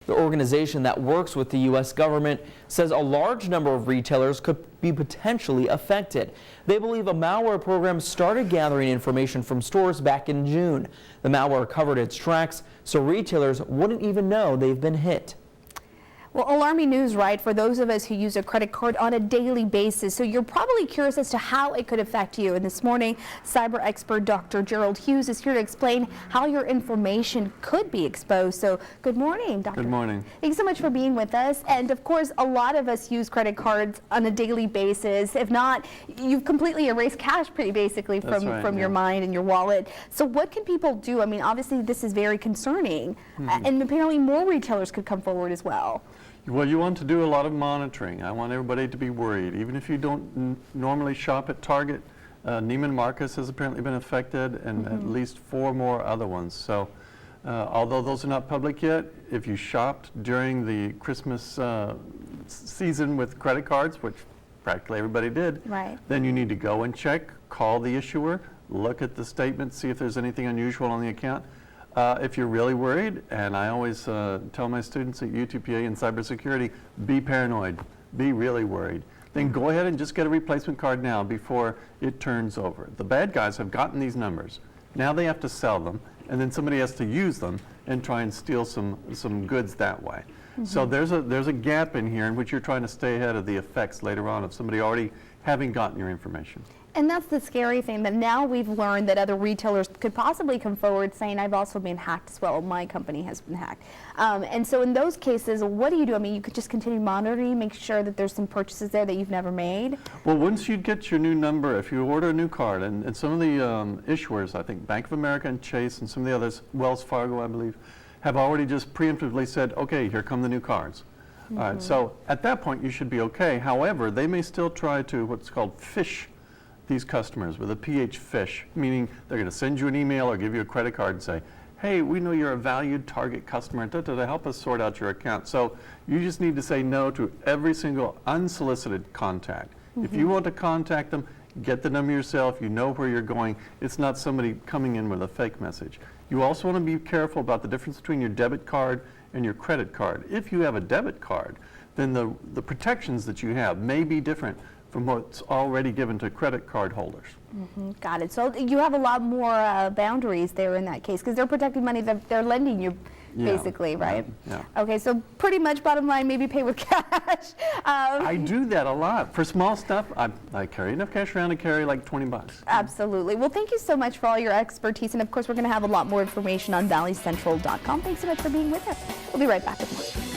The organization that works with the U.S. government says a large number of retailers could be potentially affected. They believe a malware program started gathering information from stores back in June. The malware covered its tracks, so retailers wouldn't even know they've been hit. Well, alarming news, right, for those of us who use a credit card on a daily basis. So you're probably curious as to how it could affect you. And this morning, cyber expert Dr. Gerald Hughes is here to explain how your information could be exposed. So good morning, Doctor. Good morning. Thanks so much for being with us. And of course, a lot of us use credit cards on a daily basis. If not, you've completely erased cash pretty basically from your mind and your wallet. So what can people do? I mean, obviously this is very concerning. And apparently more retailers could come forward as well. Well, you want to do a lot of monitoring. I want everybody to be worried. Even if you don't normally shop at Target, Neiman Marcus has apparently been affected, and at least 4 more other ones. So although those are not public yet, if you shopped during the Christmas season with credit cards, which practically everybody did, then you need to go and check, call the issuer, look at the statement, see if there's anything unusual on the account. If you're really worried, and I always tell my students at UTPA in cybersecurity, be paranoid, be really worried. Then go ahead and just get a replacement card now before it turns over. The bad guys have gotten these numbers. Now they have to sell them, and then somebody has to use them and try and steal some goods that way. So there's a gap in here in which you're trying to stay ahead of the effects later on of somebody already having gotten your information. And that's the scary thing, that now we've learned that other retailers could possibly come forward saying, I've also been hacked as well, my company has been hacked. And so in those cases, what do you do? I mean, you could just continue monitoring, make sure that there's some purchases there that you've never made? Well, once you get your new number, if you order a new card, and some of the issuers, I think Bank of America and Chase and some of the others, Wells Fargo, I believe, have already just preemptively said, okay, here come the new cards. All right, so at that point, you should be okay. However, they may still try to what's called phish these customers with a PH phish, meaning they're going to send you an email or give you a credit card and say, hey, we know you're a valued Target customer, to help us sort out your account. So you just need to say no to every single unsolicited contact. If you want to contact them, get the number yourself, you know where you're going. It's not somebody coming in with a fake message. You also want to be careful about the difference between your debit card and your credit card. If you have a debit card, then the protections that you have may be different from what's already given to credit card holders. Got it. So you have a lot more boundaries there in that case, because they're protecting money that they're lending you, basically, right? Yeah. Okay, so pretty much bottom line, maybe pay with cash. I do that a lot. For small stuff, I carry enough cash around to carry like 20 bucks. Absolutely. Well, thank you so much for all your expertise. And of course, we're going to have a lot more information on valleycentral.com. Thanks so much for being with us. We'll be right back with more.